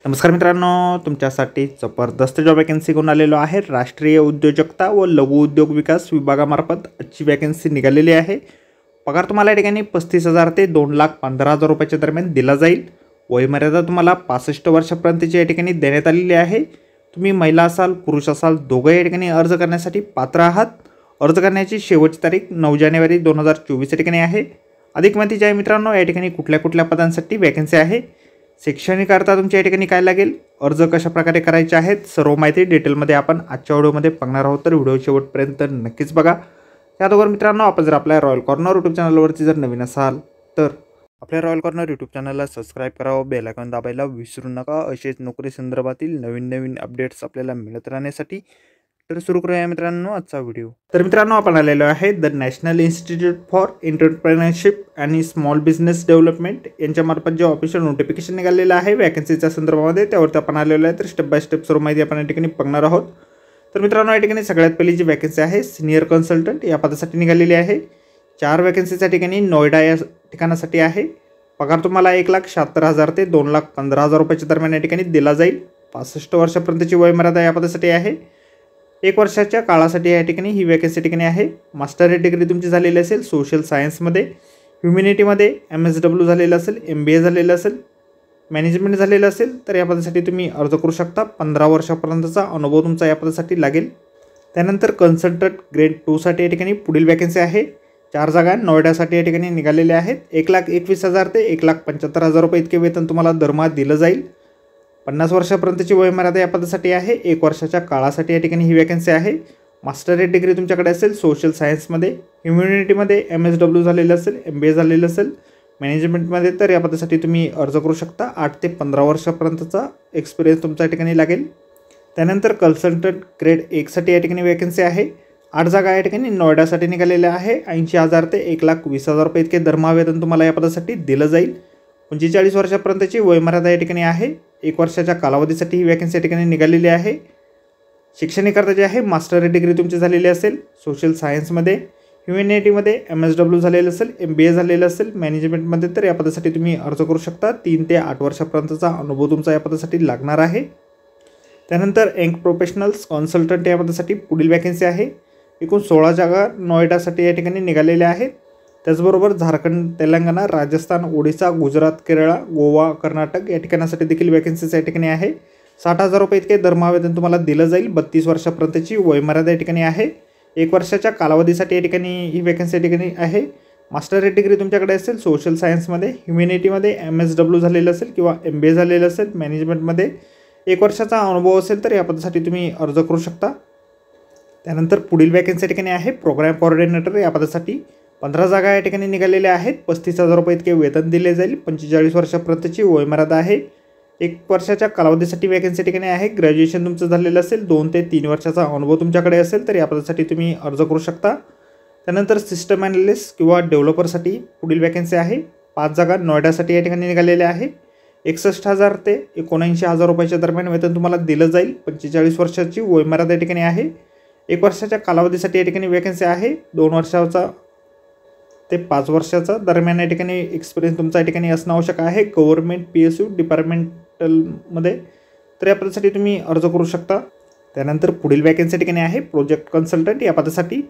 नमस्कार मित्रांनो, तुमच्यासाठी जबरदस्त जॉब वॅकन्सी घेऊन आलेलो आहे। राष्ट्रीय उद्योजकता व लघु उद्योग विकास विभागामार्फत आजची वॅकन्सी निघालेली आहे। पगार तुम्हाला या ठिकाणी 35,000 ते 2,15,000 रुपयाच्या दरम्यान दिला जाईल। वयमर्यादा तुम्हाला 65 वर्षापर्यंतची या ठिकाणी देण्यात आलेली आहे। तुम्ही महिला असाल पुरुष असाल दोघे या ठिकाणी अर्ज करण्यासाठी पात्र आहात। अर्ज करण्याची शेवटची तारीख 9 जानेवारी 2024 या ठिकाणी आहे। अधिक माहिती जी आहे मित्रांनो, या ठिकाणी कुठल्या पदांसाठी वॅकन्सी आहे, शैक्षणिक अर्थ तुमच्या या ठिकाणी काय लागेल, अर्ज कशा प्रकारे करायचे आहेत, सर्व माहिती डिटेलमध्ये आपण आजच्या व्हिडिओमध्ये बघणार आहोत। तर व्हिडिओ शेवटपर्यंत नक्कीच बघा। त्याचबरोबर मित्रांनो, आपण जर आपल्या रॉयल कॉर्नर यूट्यूब चॅनलवरती जर नवीन असाल तर आपल्या रॉयल कॉर्नर यूट्यूब चॅनलला सबस्क्राईब करावं, बेल आयकॉन दाबायला विसरू नका। असेच नोकरी संदर्भातील नवीन अपडेट्स आपल्याला मिळत राहण्यासाठी। तर सुरू करूया मित्रांनो आजचा व्हिडिओ। तर मित्रांनो, आपण आलेलो आहे the national institute for entrepreneurship आणि स्मॉल बिझनेस डेव्हलपमेंट यांच्यामार्फत जे ऑफिशियल नोटिफिकेशन निघालेलं आहे वॅकन्सीच्या संदर्भामध्ये, त्यावरती आपण आलेलो आहे। तर स्टेप बाय स्टेप सर्व माहिती आपण या ठिकाणी बघणार आहोत। तर मित्रांनो, या ठिकाणी सगळ्यात पहिली जी वॅकन्सी आहे सिनियर कन्सल्टंट या पदासाठी निघालेली आहे। 4 वॅकन्सीच्या ठिकाणी नोएडा या ठिकाणासाठी आहे। पगार तुम्हाला 1,76,000 ते 2,15,000 रुपयाच्या दरम्यान या ठिकाणी दिला जाईल। 65 वर्षापर्यंतची वयमर्यादा या पदासाठी आहे। 1 वर्षाच्या काळासाठी या ठिकाणी ही वॅकन्सी ठिकाणी आहे। मास्टर डिग्री तुमची झालेली असेल सोशल सायन्समध्ये, ह्युमॅनिटीमध्ये MSW झालेलं असेल, MBA झालेलं असेल, मॅनेजमेंट झालेलं असेल तर या पदासाठी तुम्ही अर्ज करू शकता। 15 वर्षापर्यंतचा अनुभव तुमचा या पदासाठी लागेल। त्यानंतर कन्सल्टंट ग्रेड 2 साठी या ठिकाणी पुढील वॅकन्सी आहे। 4 जागा नोएडासाठी या ठिकाणी निघालेल्या आहेत। 1,21,000 ते 1,75,000 रुपये इतके वेतन तुम्हाला दरमहा दिलं जाईल। 50 वर्षापर्यंतची वयमर्यादा या पदासाठी आहे। 1 वर्षाच्या काळासाठी या ठिकाणी ही वॅकन्सी आहे। मास्टर डिग्री तुमच्याकडे असेल सोशल सायन्समध्ये, ह्युमॅनिटीमध्ये MSW झालेलं असेल, MBA झालेलं असेल, मॅनेजमेंटमध्ये तर या पदासाठी तुम्ही अर्ज करू शकता। 8 ते 15 वर्षापर्यंतचा एक्सपिरियन्स तुमच्या या ठिकाणी लागेल। त्यानंतर कन्सल्टंट ग्रेड 1 साठी या ठिकाणी वॅकन्सी आहे। 8 जागा या ठिकाणी नोएडासाठी निघालेल्या आहे। 80,000 ते 1,20,000 रुपये इतके दरमहा वेतन तुम्हाला या पदासाठी दिलं जाईल। 45 वर्षापर्यंतची वयमर्यादा या ठिकाणी आहे। 1 वर्षाच्या कालावधीसाठी ही वॅकन्सी या ठिकाणी निघालेली आहे। शैक्षणिक अर्थ जे आहे मास्टर डिग्री तुमची झालेली असेल सोशल सायन्समध्ये, ह्युमॅनिटीमध्ये MSW झालेलं असेल, MBA झालेलं असेल, मॅनेजमेंटमध्ये तर या पदासाठी तुम्ही अर्ज करू शकता। 3 ते 8 वर्षापर्यंतचा अनुभव तुमचा या पदासाठी लागणार आहे। त्यानंतर यंग प्रोफेशनल्स कन्सल्टंट या पदासाठी पुढील वॅकन्सी आहे। एकूण 16 जागा नोएडासाठी या ठिकाणी निघालेल्या आहेत। त्याचबरोबर झारखंड, तेलंगणा, राजस्थान, ओडिशा, गुजरात, केरळ, गोवा, कर्नाटक या ठिकाणासाठी देखील वॅकन्सीज या ठिकाणी आहे। 60,000 रुपये इतके दरमहा वेतन तुम्हाला दिलं जाईल। 32 वर्षापर्यंतची वयमर्यादा या ठिकाणी आहे। 1 वर्षाच्या कालावधीसाठी या ठिकाणी ही वॅकन्सी या ठिकाणी आहे। मास्टर डिग्री तुमच्याकडे असेल सोशल सायन्समध्ये, ह्युमॅनिटीमध्ये MSW झालेलं असेल किंवा MBA झालेलं असेल, मॅनेजमेंटमध्ये 1 वर्षाचा अनुभव असेल तर या पदासाठी तुम्ही अर्ज करू शकता। त्यानंतर पुढील वॅकन्सी या ठिकाणी आहे प्रोग्राम कोऑर्डिनेटर या पदासाठी। 15 जागा या ठिकाणी निघालेल्या आहेत। 35,000 रुपये इतके वेतन दिले जाईल। 45 वर्षापर्यंतची वयमर्यादा आहे। 1 वर्षाच्या कालावधीसाठी वॅकन्सी ठिकाणी आहे। ग्रॅज्युएशन तुमचं झालेलं असेल, 2 ते 3 वर्षाचा अनुभव तुमच्याकडे असेल तर या पदासाठी तुम्ही अर्ज करू शकता। त्यानंतर सिस्टम ॲनालिस्ट किंवा डेव्हलपरसाठी पुढील वॅकन्सी आहे। 5 जागा नोएडासाठी या ठिकाणी निघालेल्या आहे। 61,000 ते 79,000 रुपयाच्या दरम्यान वेतन तुम्हाला दिलं जाईल। 45 वर्षाची वयमर्यादा या ठिकाणी आहे। 1 वर्षाच्या कालावधीसाठी या ठिकाणी वॅकन्सी आहे। 2 वर्षाचा ते 5 वर्षाचा दरम्यान या ठिकाणी एक्सपिरियन्स तुमचा या ठिकाणी असणं आवश्यक आहे। गव्हर्नमेंट PSU डिपार्टमेंटलमध्ये तर या पदासाठी तुम्ही अर्ज करू शकता। त्यानंतर पुढील वॅकन्सी ठिकाणी आहे प्रोजेक्ट कन्सल्टंट या पदासाठी।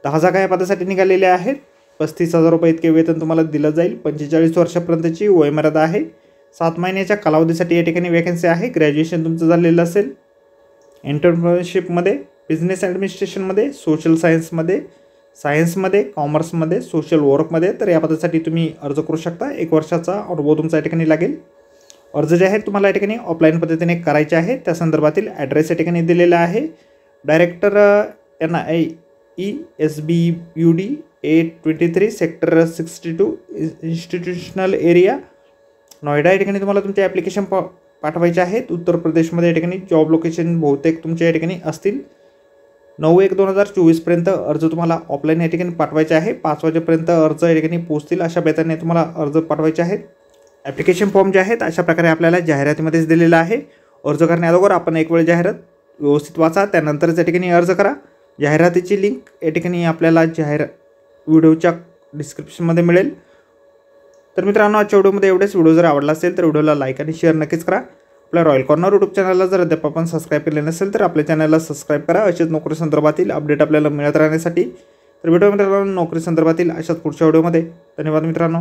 10 जागा या पदासाठी निघालेल्या आहेत। 35,000 रुपये इतके वेतन तुम्हाला दिलं जाईल। 45 वर्षापर्यंतची वयमर्यादा आहे। 7 महिन्याच्या कालावधीसाठी या ठिकाणी वॅकन्सी आहे। ग्रॅज्युएशन तुमचं झालेलं असेल एंटरप्रेन्योरशिपमध्ये, बिझनेस ॲडमिनिस्ट्रेशनमध्ये, सोशल सायन्समध्ये, कॉमर्समध्ये, सोशल वर्कमध्ये तर या पदासाठी तुम्ही अर्ज करू शकता। 1 वर्षाचा अनुभव तुमचा या ठिकाणी लागेल। अर्ज जे आहेत तुम्हाला या ठिकाणी ऑफलाईन पद्धतीने करायचे आहे। त्या संदर्भातील ॲड्रेस या ठिकाणी दिलेला आहे। Director NIE SBUD A23 sector 62 institutional area Noida या ठिकाणी तुम्हाला तुमचे ॲप्लिकेशन पाठवायचे आहेत। उत्तर प्रदेशमध्ये या ठिकाणी जॉब लोकेशन बहुतेक तुमच्या या ठिकाणी असतील। 9/1/2024 पर्यंत अर्ज तुम्हाला ऑफलाईन या ठिकाणी पाठवायचे आहे। 5 वाजेपर्यंत अर्ज या ठिकाणी पोहोचतील अशा बेताने तुम्हाला अर्ज पाठवायचे आहेत। ॲप्लिकेशन फॉर्म जे आहेत अशा प्रकारे आपल्याला जाहिरातीमध्येच दिलेला आहे। अर्ज करण्याअगोदर आपण एक वेळ जाहिरात व्यवस्थित वाचा, त्यानंतरच या ठिकाणी अर्ज करा। जाहिरातीची लिंक या ठिकाणी आपल्याला व्हिडिओच्या डिस्क्रिप्शनमध्ये मिळेल। तर मित्रांनो, आजच्या व्हिडिओमध्ये एवढेच। व्हिडिओ जर आवडला असेल तर व्हिडिओला लाईक आणि शेअर नक्कीच करा। आपल्या रॉयल कॉर्नर यूट्यूब चॅनलला जर अद्याप आपण सबस्क्राईब केले नसेल तर आपल्या चॅनलला सबस्क्राईब करा अशाच नोकरी संदर्भातील अपडेट आपल्याला मिळत राहण्यासाठी. तर भेटूया मित्रांनो नोकरी संदर्भातील अशाच पुढच्या व्हिडिओमध्ये. धन्यवाद मित्रांनो.